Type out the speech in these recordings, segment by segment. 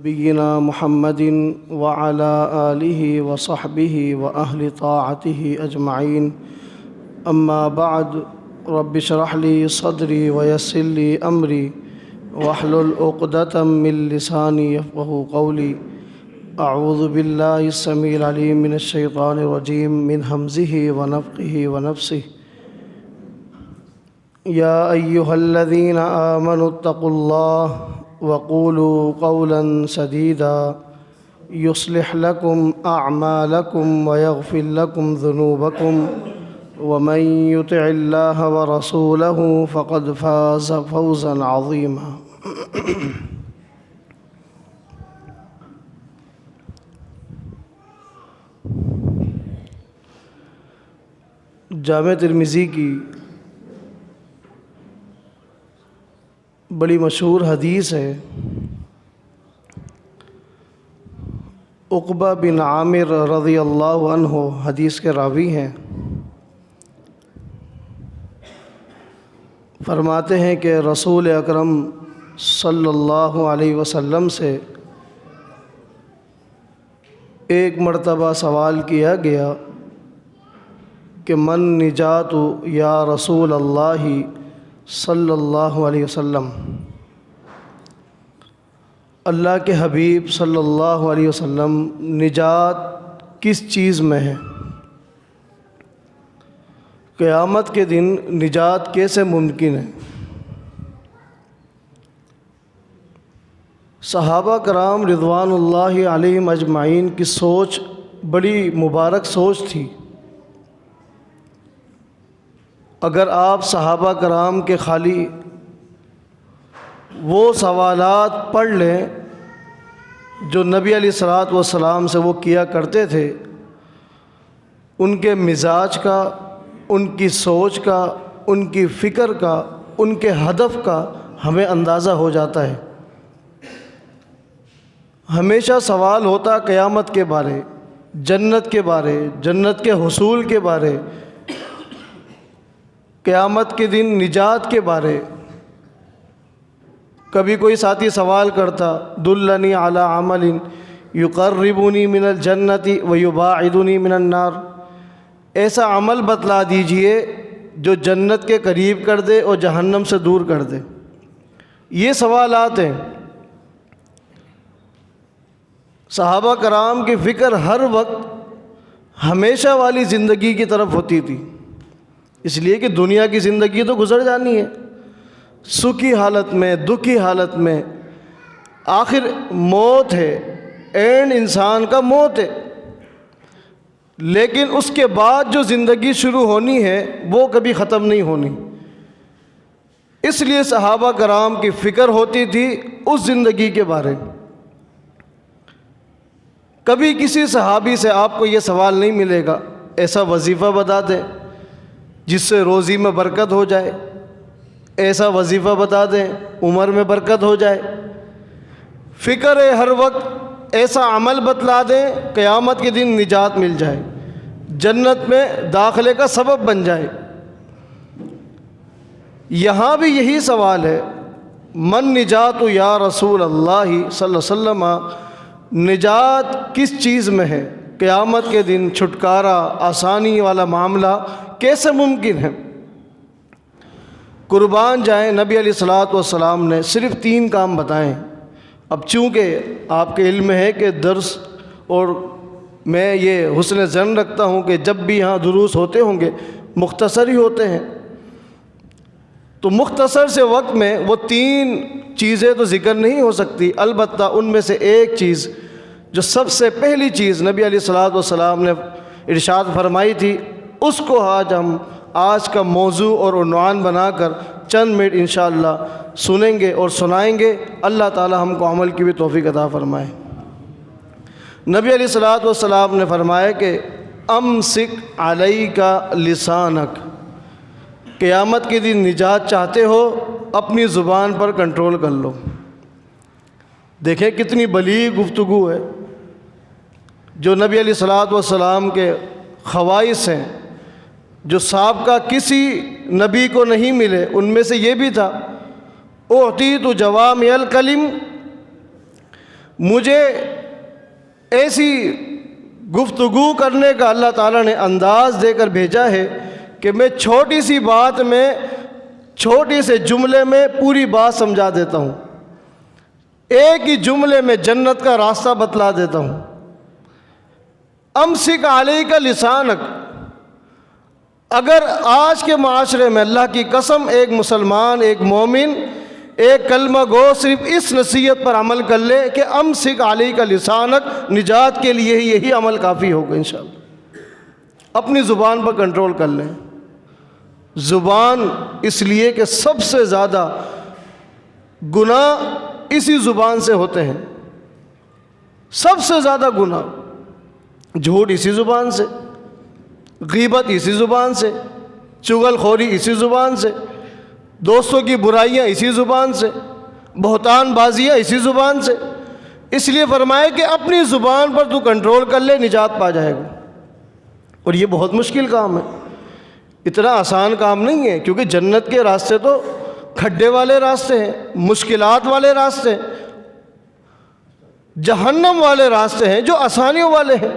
نبينا محمد وعلى آله وصحبه وأهل طاعته أجمعين. أما بعد، رب اشرح لي صدري ويسر لي أمري واحلل عقدة من لساني يفقهوا قولي. أعوذ بالله السميع العليم من الشيطان الرجيم من همزه ونفخه ونفسه. يا أيها الذين آمنوا اتقوا الله وقولوا قولا سديدا يصلح لكم أعمالكم ويغفر لكم ذنوبكم ومن يطع الله ورسوله فقد فاز فوزا عظيما. جامع ترمذی کی بڑی مشہور حدیث ہے. عقبہ بن عامر رضی اللہ عنہ حدیث کے راوی ہیں. فرماتے ہیں کہ رسول اکرم صلی اللہ علیہ وسلم سے ایک مرتبہ سوال کیا گیا کہ من نجات یا رسول اللہ صلی اللہ علیہ وسلم، اللہ کے حبیب صلی اللہ علیہ وسلم نجات کس چیز میں ہے؟ قیامت کے دن نجات کیسے ممکن ہے؟ صحابہ کرام رضوان اللہ علیہم اجمعین کی سوچ بڑی مبارک سوچ تھی. اگر آپ صحابہ کرام کے خالی وہ سوالات پڑھ لیں جو نبی علیہ الصلوۃ والسلام سے وہ کیا کرتے تھے، ان کے مزاج کا، ان کی سوچ کا، ان کی فکر کا، ان کے ہدف کا ہمیں اندازہ ہو جاتا ہے. ہمیشہ سوال ہوتا قیامت کے بارے، جنت کے بارے، جنت کے حصول کے بارے، قیامت کے دن نجات کے بارے. کبھی کوئی ساتھی سوال کرتا دلنی علی عمل یقربنی من الجنت ویباعدنی من النار، ایسا عمل بتلا دیجئے جو جنت کے قریب کر دے اور جہنم سے دور کر دے. یہ سوالات ہیں. صحابہ کرام کی فکر ہر وقت ہمیشہ والی زندگی کی طرف ہوتی تھی، اس لیے کہ دنیا کی زندگی تو گزر جانی ہے، سکھی حالت میں، دکھی حالت میں. آخر موت ہے، اینڈ انسان کا موت ہے، لیکن اس کے بعد جو زندگی شروع ہونی ہے وہ کبھی ختم نہیں ہونی. اس لیے صحابہ کرام کی فکر ہوتی تھی اس زندگی کے بارے. کبھی کسی صحابی سے آپ کو یہ سوال نہیں ملے گا ایسا وظیفہ بتا دیں جس سے روزی میں برکت ہو جائے، ایسا وظیفہ بتا دیں عمر میں برکت ہو جائے. فکر ہے ہر وقت ایسا عمل بتلا دیں قیامت کے دن نجات مل جائے، جنت میں داخلے کا سبب بن جائے. یہاں بھی یہی سوال ہے، من نجات یا رسول اللہ صلی اللہ علیہ وسلم، نجات کس چیز میں ہے؟ قیامت کے دن چھٹکارا، آسانی والا معاملہ کیسے ممکن ہے؟ قربان جائیں، نبی علیہ الصلوۃ والسلام نے صرف 3 کام بتائیں. اب چونکہ آپ کے علم ہے کہ درس، اور میں یہ حسن ظن رکھتا ہوں کہ جب بھی یہاں دروس ہوتے ہوں گے مختصر ہی ہوتے ہیں، تو مختصر سے وقت میں وہ 3 چیزیں تو ذکر نہیں ہو سکتی. البتہ ان میں سے ایک چیز جو سب سے پہلی چیز نبی علیہ الصلوۃ والسلام نے ارشاد فرمائی تھی، اس کو ہم آج کا موضوع اور عنوان بنا کر چند منٹ انشاءاللہ سنیں گے اور سنائیں گے. اللہ تعالی ہم کو عمل کی بھی توفیق عطا فرمائے. نبی علیہ الصلوۃ والسلام نے فرمایا کہ امسک علیک لسانک، قیامت کے دن نجات چاہتے ہو اپنی زبان پر کنٹرول کر لو. دیکھیں کتنی بلیغ گفتگو ہے. جو نبی علیہ الصلوۃ والسلام کے خواص ہیں جو سابقہ کسی نبی کو نہیں ملے، ان میں سے یہ بھی تھا اعطیت جوامع الکلم، مجھے ایسی گفتگو کرنے کا اللہ تعالیٰ نے انداز دے کر بھیجا ہے کہ میں چھوٹی سی بات میں، چھوٹے سے جملے میں پوری بات سمجھا دیتا ہوں، ایک ہی جملے میں جنت کا راستہ بتلا دیتا ہوں۔ امسک علیک لسانک، اگر آج کے معاشرے میں اللہ کی قسم ایک مسلمان، ایک مومن، ایک کلمہ گو صرف اس نصیحت پر عمل کر لے کہ امسک علیک لسانک، نجات کے لیے یہی عمل کافی ہوگا انشاءاللہ۔ اپنی زبان پر کنٹرول کر لیں۔ زبان اس لیے کہ سب سے زیادہ گناہ اسی زبان سے ہوتے ہیں، سب سے زیادہ گناہ، جھوٹ اسی زبان سے، غیبت اسی زبان سے، چغل خوری اسی زبان سے، دوستوں کی برائیاں اسی زبان سے، بہتان بازیاں اسی زبان سے۔ اس لیے فرمایا کہ اپنی زبان پر تو کنٹرول کر لے، نجات پا جائے گا۔ اور یہ بہت مشکل کام ہے، اتنا آسان کام نہیں ہے، کیونکہ جنت کے راستے تو کھڈے والے راستے ہیں، مشکلات والے راستے ہیں، جہنم والے راستے ہیں جو آسانیوں والے ہیں،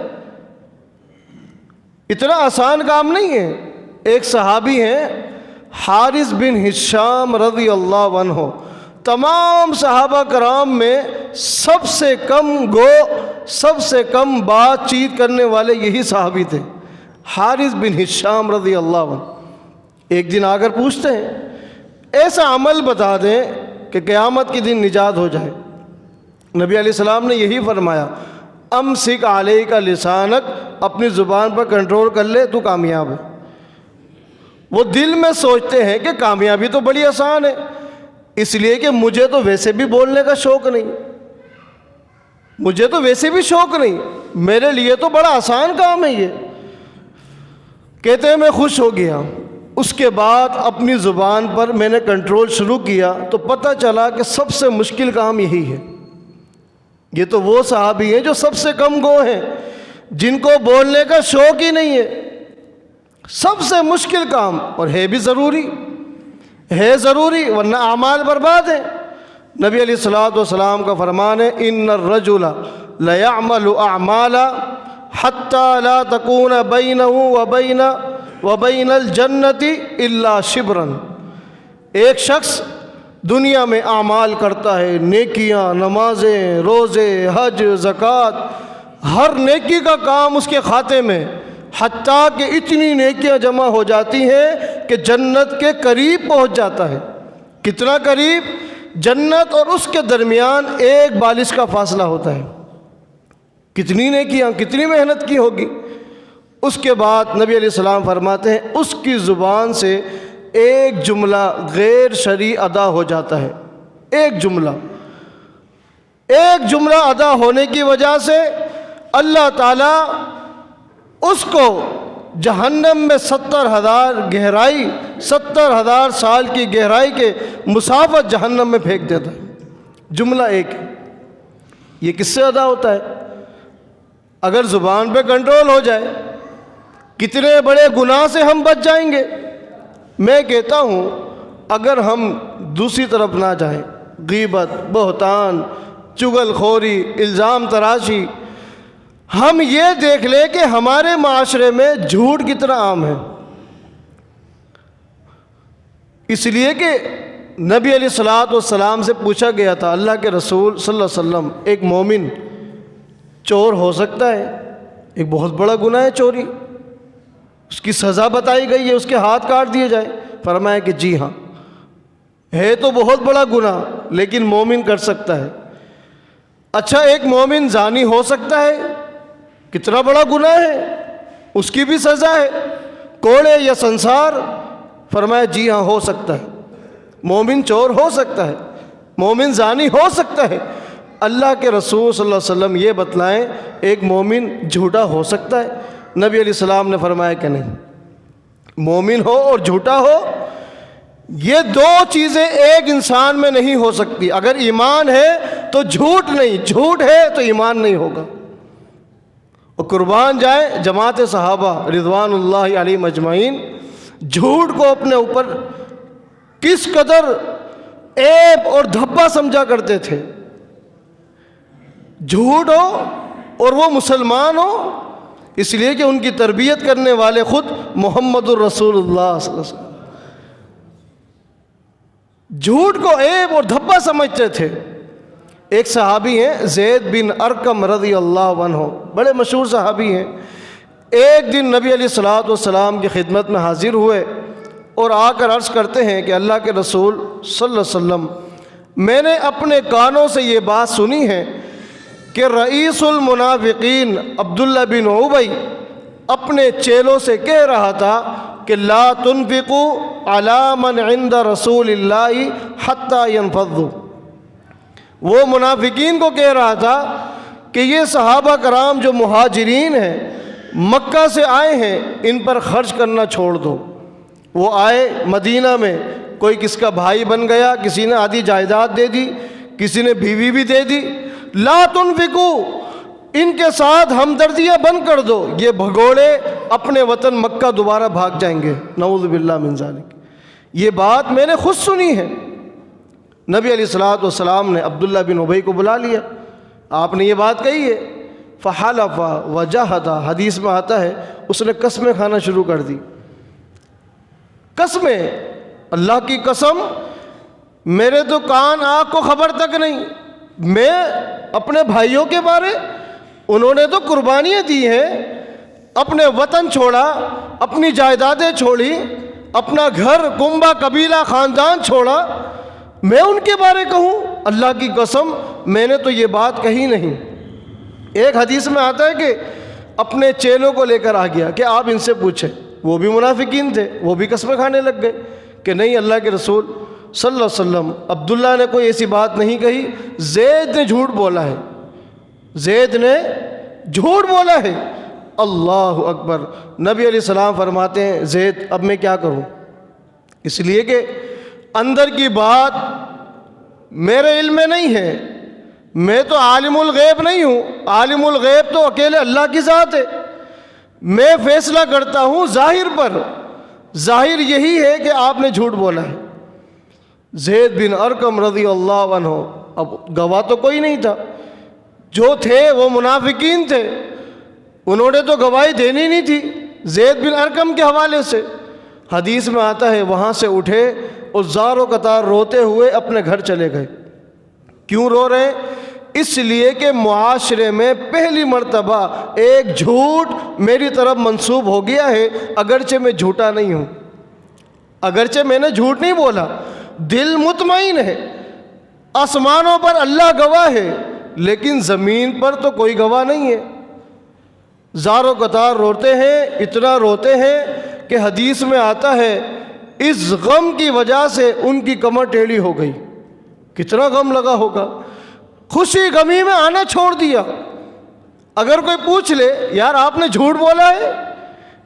اتنا آسان کام نہیں ہے۔ ایک صحابی ہیں حارث بن ہشام رضی اللہ عنہ، تمام صحابہ کرام میں سب سے کم گو، سب سے کم بات چیت کرنے والے یہی صحابی تھے، حارث بن ہشام رضی اللہ عنہ۔ ایک دن آ کر پوچھتے ہیں ایسا عمل بتا دیں کہ قیامت کے دن نجات ہو جائے۔ نبی علیہ السلام نے یہی فرمایا، امسک علیک لسانک، اپنی زبان پر کنٹرول کر لے تو کامیاب ہے۔ وہ دل میں سوچتے ہیں کہ کامیابی تو بڑی آسان ہے، اس لیے کہ مجھے تو ویسے بھی بولنے کا شوق نہیں، مجھے تو ویسے بھی شوق نہیں، میرے لیے تو بڑا آسان کام ہے یہ۔ کہتے ہیں میں خوش ہو گیا، اس کے بعد اپنی زبان پر میں نے کنٹرول شروع کیا تو پتہ چلا کہ سب سے مشکل کام یہی ہے۔ یہ تو وہ صحابی ہیں جو سب سے کم گو ہیں، جن کو بولنے کا شوق ہی نہیں ہے۔ سب سے مشکل کام، اور ہے بھی ضروری، ہے ضروری، ورنہ اعمال برباد ہیں۔ نبی علیہ الصلوۃ والسلام کا فرمان ہے، ان الرجل لیعمل اعمالا حتی لا تکون بینہ وبین الجنت الا شبرا۔ ایک شخص دنیا میں اعمال کرتا ہے، نیکیاں، نمازیں، روزے، حج، زکوٰۃ، ہر نیکی کا کام اس کے کھاتے میں، حتیٰ کہ اتنی نیکیاں جمع ہو جاتی ہیں کہ جنت کے قریب پہنچ جاتا ہے۔ کتنا قریب؟ جنت اور اس کے درمیان ایک بالش کا فاصلہ ہوتا ہے۔ کتنی نیکیاں، کتنی محنت کی ہوگی۔ اس کے بعد نبی علیہ السلام فرماتے ہیں اس کی زبان سے ایک جملہ غیر شرعی ادا ہو جاتا ہے، ایک جملہ ادا ہونے کی وجہ سے اللہ تعالیٰ اس کو جہنم میں 70,000 سال کی گہرائی کے مسافت جہنم میں پھینک دیتا ہے۔ جملہ ایک ہے۔ یہ کس سے ادا ہوتا ہے؟ اگر زبان پہ کنٹرول ہو جائے کتنے بڑے گناہ سے ہم بچ جائیں گے۔ میں کہتا ہوں اگر ہم دوسری طرف نہ جائیں، غیبت، بہتان، چغل خوری، الزام تراشی، ہم یہ دیکھ لیں کہ ہمارے معاشرے میں جھوٹ کتنا عام ہے۔ اس لیے کہ نبی علیہ الصلوۃ والسلام سے پوچھا گیا تھا، اللہ کے رسول صلی اللہ علیہ وسلم، ایک مومن چور ہو سکتا ہے؟ ایک بہت بڑا گناہ ہے چوری، اس کی سزا بتائی گئی ہے، اس کے ہاتھ کاٹ دیے جائیں۔ فرمایا کہ جی ہاں، ہے تو بہت بڑا گناہ لیکن مومن کر سکتا ہے۔ اچھا، ایک مومن زانی ہو سکتا ہے؟ کتنا بڑا گناہ ہے، اس کی بھی سزا ہے، کوڑے یا سنسار؟ فرمایا جی ہاں ہو سکتا ہے۔ مومن چور ہو سکتا ہے، مومن زانی ہو سکتا ہے۔ اللہ کے رسول صلی اللہ علیہ وسلم یہ بتلائیں ایک مومن جھوٹا ہو سکتا ہے؟ نبی علیہ السلام نے فرمایا کہ نہیں، مومن ہو اور جھوٹا ہو، یہ دو چیزیں ایک انسان میں نہیں ہو سکتی۔ اگر ایمان ہے تو جھوٹ نہیں، جھوٹ ہے تو ایمان نہیں ہوگا۔ اور قربان جائے جماعت صحابہ رضوان اللہ علیہم اجمعین جھوٹ کو اپنے اوپر کس قدر عیب اور دھبا سمجھا کرتے تھے۔ جھوٹ ہو اور وہ مسلمان ہو، اس لیے کہ ان کی تربیت کرنے والے خود محمد الرسول اللہ صلی اللہ علیہ وسلم جھوٹ کو عیب اور دھبا سمجھتے تھے۔ ایک صحابی ہیں زید بن ارقم رضی اللہ عنہ، بڑے مشہور صحابی ہیں۔ ایک دن نبی علیہ الصلوۃ والسلام کی خدمت میں حاضر ہوئے اور آ کر عرض کرتے ہیں کہ اللہ کے رسول صلی اللہ علیہ وسلم، میں نے اپنے کانوں سے یہ بات سنی ہے کہ رئیس المنافقین عبداللہ بن ابی اپنے چیلوں سے کہہ رہا تھا کہ لا تنفقوا علی من عند رسول اللہ حتی ينفضوا۔ وہ منافقین کو کہہ رہا تھا کہ یہ صحابہ کرام جو مہاجرین ہیں، مکہ سے آئے ہیں، ان پر خرچ کرنا چھوڑ دو۔ وہ آئے مدینہ میں، کوئی کس کا بھائی بن گیا، کسی نے آدھی جائیداد دے دی، کسی نے بیوی بھی دے دی۔ لا تنفقوا، ان کے ساتھ ہمدردیاں بند کر دو، یہ بھگوڑے اپنے وطن مکہ دوبارہ بھاگ جائیں گے، نعوذ باللہ من ذالک۔ یہ بات میں نے خود سنی ہے۔ نبی علیہ الصلوۃ والسلام نے عبداللہ بن ابی کو بلا لیا، آپ نے یہ بات کہی ہے، فحلف وجحد، حدیث میں آتا ہے اس نے قسمیں کھانا شروع کر دی۔ قسمیں، اللہ کی قسم میرے تو کان آنکھ کو خبر تک نہیں، میں اپنے بھائیوں کے بارے، انہوں نے تو قربانیاں دی ہیں، اپنے وطن چھوڑا، اپنی جائیدادیں چھوڑی، اپنا گھر کنبہ قبیلہ خاندان چھوڑا، میں ان کے بارے کہوں؟ اللہ کی قسم میں نے تو یہ بات کہی نہیں۔ ایک حدیث میں آتا ہے کہ اپنے چیلوں کو لے کر آ گیا کہ آپ ان سے پوچھیں، وہ بھی منافقین تھے، وہ بھی قسمیں کھانے لگ گئے کہ نہیں اللہ کے رسول صلی اللہ علیہ وسلم، عبداللہ نے کوئی ایسی بات نہیں کہی، زید نے جھوٹ بولا ہے، زید نے جھوٹ بولا ہے۔ اللہ اکبر۔ نبی علیہ السلام فرماتے ہیں زید اب میں کیا کروں؟ اس لیے کہ اندر کی بات میرے علم میں نہیں ہے، میں تو عالم الغیب نہیں ہوں، عالم الغیب تو اکیلے اللہ کی ذات ہے، میں فیصلہ کرتا ہوں ظاہر پر، ظاہر یہی ہے کہ آپ نے جھوٹ بولا ہے۔ زید بن ارقم رضی اللہ عنہ، اب گواہ تو کوئی نہیں تھا، جو تھے وہ منافقین تھے، انہوں نے تو گواہی دینی نہیں تھی زید بن ارقم کے حوالے سے۔ حدیث میں آتا ہے وہاں سے اٹھے اور زاروں قطار روتے ہوئے اپنے گھر چلے گئے۔ کیوں رو رہے ہیں؟ اس لیے کہ معاشرے میں پہلی مرتبہ ایک جھوٹ میری طرف منسوب ہو گیا ہے، اگرچہ میں جھوٹا نہیں ہوں، اگرچہ میں نے جھوٹ نہیں بولا، دل مطمئن ہے، آسمانوں پر اللہ گواہ ہے، لیکن زمین پر تو کوئی گواہ نہیں ہے۔ زاروں قطار روتے ہیں، اتنا روتے ہیں کہ حدیث میں آتا ہے اس غم کی وجہ سے ان کی کمر ٹیڑھی ہو گئی۔ کتنا غم لگا ہوگا، خوشی غمی میں آنا چھوڑ دیا۔ اگر کوئی پوچھ لے یار آپ نے جھوٹ بولا ہے،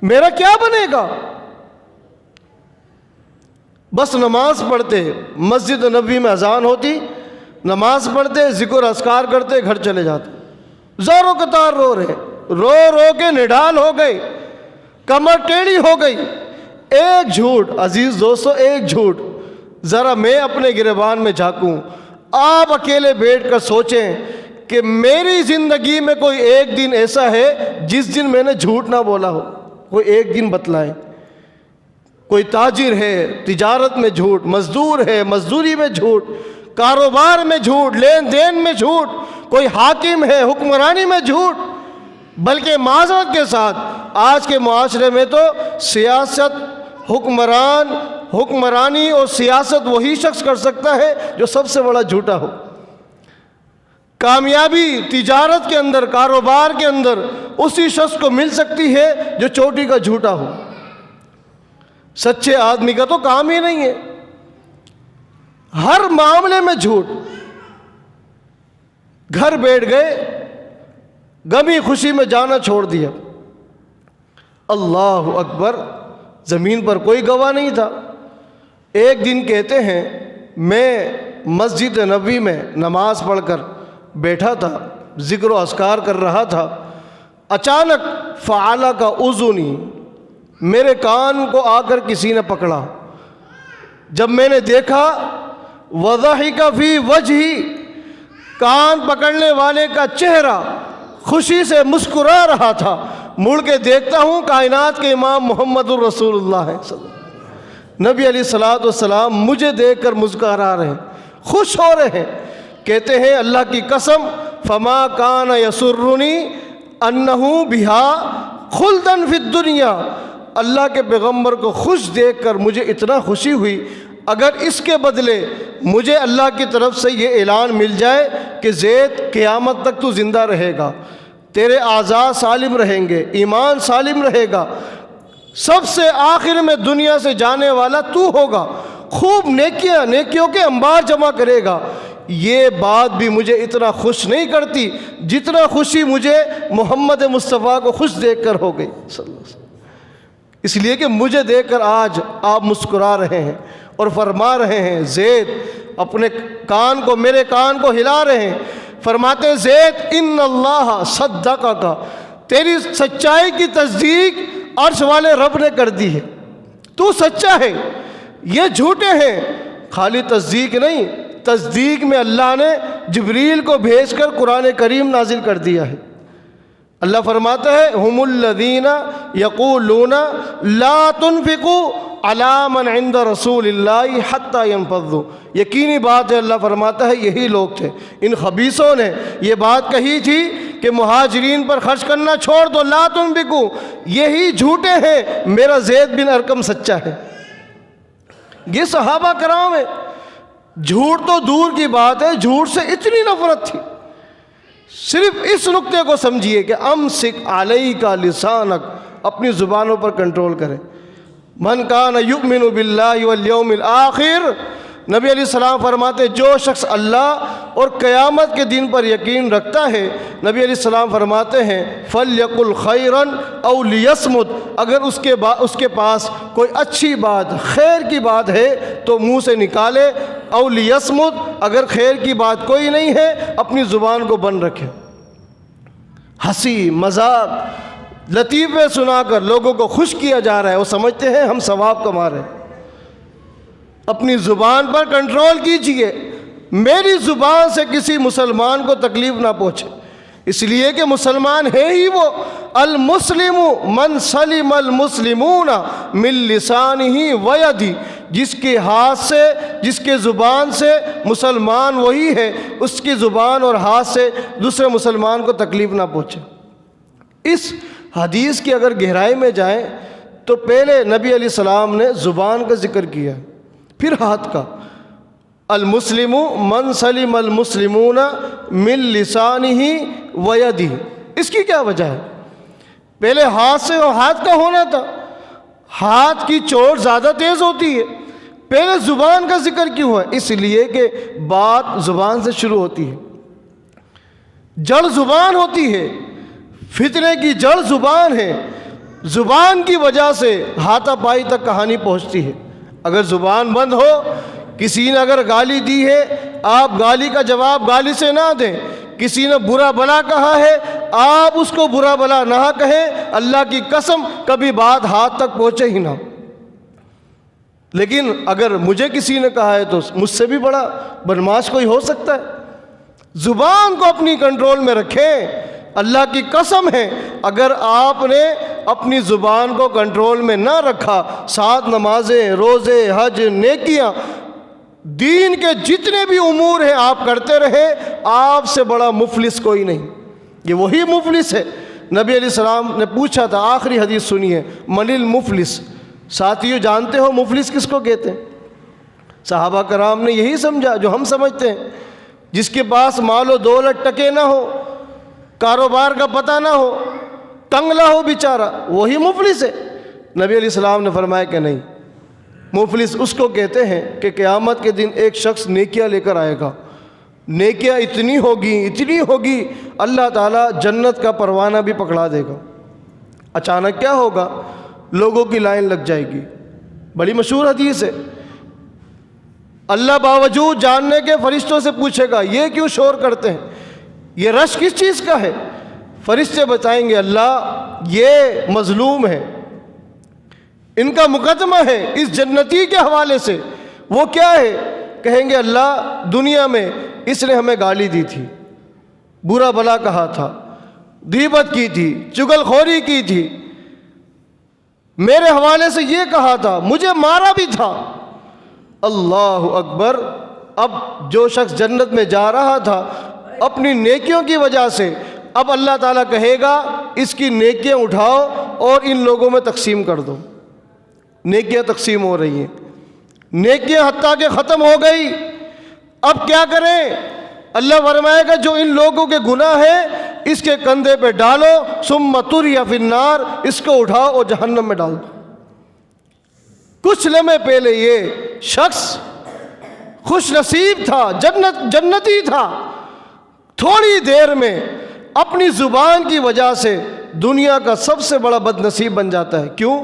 میرا کیا بنے گا؟ بس نماز پڑھتے، مسجد نبوی میں اذان ہوتی، نماز پڑھتے، ذکر اذکار کرتے، گھر چلے جاتے۔ زاروں قطار رو رہے، رو رو کے نڈال ہو گئے، کمر ٹیڑھی ہو گئی۔ ایک جھوٹ، عزیز دوستو، ایک جھوٹ، ذرا میں اپنے گریبان میں جھانکوں، آپ اکیلے بیٹھ کر سوچیں کہ میری زندگی میں کوئی ایک دن ایسا ہے جس دن میں نے جھوٹ نہ بولا ہو، کوئی ایک دن بتلائیں۔ کوئی تاجر ہے، تجارت میں جھوٹ، مزدور ہے، مزدوری میں جھوٹ، کاروبار میں جھوٹ، لین دین میں جھوٹ، کوئی حاکم ہے، حکمرانی میں جھوٹ، بلکہ معذرت کے ساتھ آج کے معاشرے میں تو سیاست، حکمرانی اور سیاست وہی شخص کر سکتا ہے جو سب سے بڑا جھوٹا ہو۔ کامیابی تجارت کے اندر، کاروبار کے اندر اسی شخص کو مل سکتی ہے جو چوٹی کا جھوٹا ہو۔ سچے آدمی کا تو کام ہی نہیں ہے، ہر معاملے میں جھوٹ۔ گھر بیٹھ گئے، غمی خوشی میں جانا چھوڑ دیا۔ اللہ اکبر، زمین پر کوئی گواہ نہیں تھا۔ ایک دن کہتے ہیں میں مسجد نبوی میں نماز پڑھ کر بیٹھا تھا، ذکر و اذکار کر رہا تھا، اچانک فعلہ کا اذنی، میرے کان کو آ کر کسی نے پکڑا۔ جب میں نے دیکھا وضحک فی وجہی، کان پکڑنے والے کا چہرہ خوشی سے مسکرا رہا تھا، مڑ کے دیکھتا ہوں کائنات کے امام محمد الرسول اللہ ہیں، نبی علیہ الصلوۃ والسلام مجھے دیکھ کر مسکرا رہے ہیں، خوش ہو رہے ہیں۔ کہتے ہیں اللہ کی قسم فما کان یسرنی انہ بہا خلدن فی الدنیا، اللہ کے پیغمبر کو خوش دیکھ کر مجھے اتنا خوشی ہوئی، اگر اس کے بدلے مجھے اللہ کی طرف سے یہ اعلان مل جائے کہ زید قیامت تک تو زندہ رہے گا، تیرے اعضاء سالم رہیں گے، ایمان سالم رہے گا، سب سے آخر میں دنیا سے جانے والا تو ہوگا، خوب نیکیوں کے انبار جمع کرے گا، یہ بات بھی مجھے اتنا خوش نہیں کرتی جتنا خوشی مجھے محمد مصطفیٰ کو خوش دیکھ کر ہو گئی صلی اللہ علیہ وسلم۔ اس لیے کہ مجھے دیکھ کر آج آپ مسکرا رہے ہیں اور فرما رہے ہیں، زید اپنے کان کو، میرے کان کو ہلا رہے ہیں، فرماتے ہیں زید ان اللہ صدقک، تیری سچائی کی تصدیق عرش والے رب نے کر دی ہے، تو سچا ہے، یہ جھوٹے ہیں۔ خالی تصدیق نہیں، تصدیق میں اللہ نے جبریل کو بھیج کر قرآن کریم نازل کر دیا ہے۔ اللہ فرماتا ہے ہم الذین یقولون لا تنفقوا علی من عند رسول اللہ حتی ینفضوا، یقینی بات ہے اللہ فرماتا ہے یہی لوگ تھے، ان خبیثوں نے یہ بات کہی تھی کہ مہاجرین پر خرچ کرنا چھوڑ دو، لا تنفقوا، یہی جھوٹے ہیں، میرا زید بن ارقم سچا ہے۔ یہ صحابہ کرام ہیں، جھوٹ تو دور کی بات ہے، جھوٹ سے اتنی نفرت تھی۔ صرف اس نقطے کو سمجھیے کہ امسک علیک لسانک، اپنی زبانوں پر کنٹرول کریں۔ من کان یؤمن باللہ والیوم الآخر، نبی علیہ السلام فرماتے جو شخص اللہ اور قیامت کے دن پر یقین رکھتا ہے، نبی علیہ السلام فرماتے ہیں فلیقل خیرا او لیصمت، اگر اس کے پاس کوئی اچھی بات، خیر کی بات ہے تو منہ سے نکالے، او لیصمت، اگر خیر کی بات کوئی نہیں ہے اپنی زبان کو بند رکھے۔ ہنسی مذاق لطیفے سنا کر لوگوں کو خوش کیا جا رہا ہے، وہ سمجھتے ہیں ہم ثواب کما رہے ہیں۔ اپنی زبان پر کنٹرول کیجئے، میری زبان سے کسی مسلمان کو تکلیف نہ پہنچے، اس لیے کہ مسلمان ہے ہی وہ المسلم من سلم المسلمون من لسانہ ویدہ، جس کے ہاتھ سے، جس کے زبان سے مسلمان وہی ہے، اس کی زبان اور ہاتھ سے دوسرے مسلمان کو تکلیف نہ پہنچے۔ اس حدیث کی اگر گہرائی میں جائیں تو پہلے نبی علیہ السلام نے زبان کا ذکر کیا، پھر ہاتھ کا، المسلم من سلم المسلمون من لسانہ ویدہ، اس کی کیا وجہ ہے؟ پہلے ہاتھ سے اور ہاتھ کا ہونا تھا، ہاتھ کی چوٹ زیادہ تیز ہوتی ہے، پہلے زبان کا ذکر کیوں ہے؟ اس لیے کہ بات زبان سے شروع ہوتی ہے، جڑ زبان ہوتی ہے، فتنے کی جڑ زبان ہے، زبان کی وجہ سے ہاتھا پائی تک کہانی پہنچتی ہے۔ اگر زبان بند ہو، کسی نے اگر گالی دی ہے، آپ گالی کا جواب گالی سے نہ دیں، کسی نے برا بلا کہا ہے، آپ اس کو برا بلا نہ کہیں، اللہ کی قسم کبھی بات ہاتھ تک پہنچے ہی نہ۔ لیکن اگر مجھے کسی نے کہا ہے تو مجھ سے بھی بڑا بدمعاش کوئی ہو سکتا ہے۔ زبان کو اپنی کنٹرول میں رکھیں، اللہ کی قسم ہے اگر آپ نے اپنی زبان کو کنٹرول میں نہ رکھا، 7 نمازیں، روزے، حج، نیکیاں، دین کے جتنے بھی امور ہیں آپ کرتے رہے، آپ سے بڑا مفلس کوئی نہیں، یہ وہی مفلس ہے۔ نبی علیہ السلام نے پوچھا تھا، آخری حدیث سنیے، من المفلس، ساتھیو جانتے ہو مفلس کس کو کہتے ہیں؟ صحابہ کرام نے یہی سمجھا جو ہم سمجھتے ہیں، جس کے پاس مال و دولت ٹکے نہ ہو، کاروبار کا پتہ نہ ہو، تنگلا ہو بیچارہ، وہی مفلس ہے۔ نبی علیہ السلام نے فرمایا کہ نہیں، مفلس اس کو کہتے ہیں کہ قیامت کے دن ایک شخص نیکیاں لے کر آئے گا، نیکیاں اتنی ہوگی اللہ تعالیٰ جنت کا پروانہ بھی پکڑا دے گا۔ اچانک کیا ہوگا؟ لوگوں کی لائن لگ جائے گی، بڑی مشہور حدیث ہے۔ اللہ باوجود جاننے کے فرشتوں سے پوچھے گا یہ کیوں شور کرتے ہیں، یہ رش کس چیز کا ہے؟ فرشتے بتائیں گے اللہ یہ مظلوم ہے، ان کا مقدمہ ہے اس جنتی کے حوالے سے۔ وہ کیا ہے؟ کہیں گے اللہ دنیا میں اس نے ہمیں گالی دی تھی، برا بلا کہا تھا، غیبت کی تھی، چغل خوری کی تھی، میرے حوالے سے یہ کہا تھا، مجھے مارا بھی تھا۔ اللہ اکبر۔ اب جو شخص جنت میں جا رہا تھا اپنی نیکیوں کی وجہ سے، اب اللہ تعالیٰ کہے گا اس کی نیکیاں اٹھاؤ اور ان لوگوں میں تقسیم کر دو۔ نیکیاں تقسیم ہو رہی ہیں، نیکیاں حتیٰ کہ ختم ہو گئی۔ اب کیا کریں؟ اللہ فرمائے گا جو ان لوگوں کے گناہ ہیں اس کے کندھے پہ ڈالو، ثم تری فی النار، اس کو اٹھاؤ اور جہنم میں ڈال دو۔ کچھ لمحے پہلے یہ شخص خوش نصیب تھا، جنتی تھا، تھوڑی دیر میں اپنی زبان کی وجہ سے دنیا کا سب سے بڑا بد نصیب بن جاتا ہے۔ کیوں؟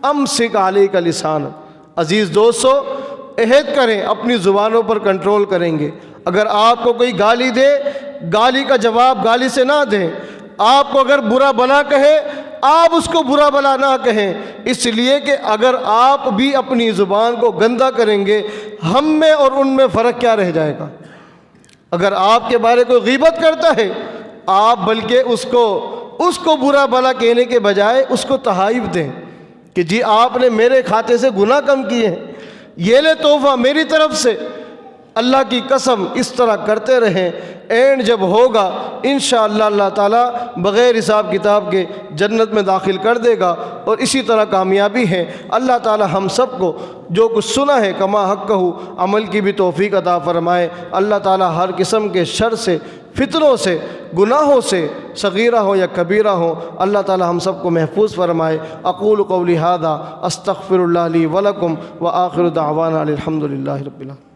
امسک علیک لسان۔ عزیز دوستو، عہد کریں اپنی زبانوں پر کنٹرول کریں گے۔ اگر آپ کو کوئی گالی دے، گالی کا جواب گالی سے نہ دیں۔ آپ کو اگر برا بلا کہے، آپ اس کو برا بلا نہ کہیں، اس لیے کہ اگر آپ بھی اپنی زبان کو گندا کریں گے، ہم میں اور ان میں فرق کیا رہ جائے گا؟ اگر آپ کے بارے کوئی غیبت کرتا ہے، آپ بلکہ اس کو برا بلا کہنے کے بجائے اس کو تحائف دیں کہ جی آپ نے میرے کھاتے سے گناہ کم کیے ہیں، یہ لے تحفہ میری طرف سے۔ اللہ کی قسم اس طرح کرتے رہیں، اینڈ جب ہوگا انشاءاللہ اللہ تعالیٰ بغیر حساب کتاب کے جنت میں داخل کر دے گا، اور اسی طرح کامیابی ہے۔ اللہ تعالیٰ ہم سب کو جو کچھ سنا ہے کما حق عمل کی بھی توفیق عطا فرمائے۔ اللہ تعالیٰ ہر قسم کے شر سے، فتنوں سے، گناہوں سے، صغیرہ ہو یا کبیرہ ہو، اللہ تعالیٰ ہم سب کو محفوظ فرمائے۔ اقول قولی ھذا استغفر اللہ لی ولکم وآخر دعوانا الحمد للہ رب العالمین۔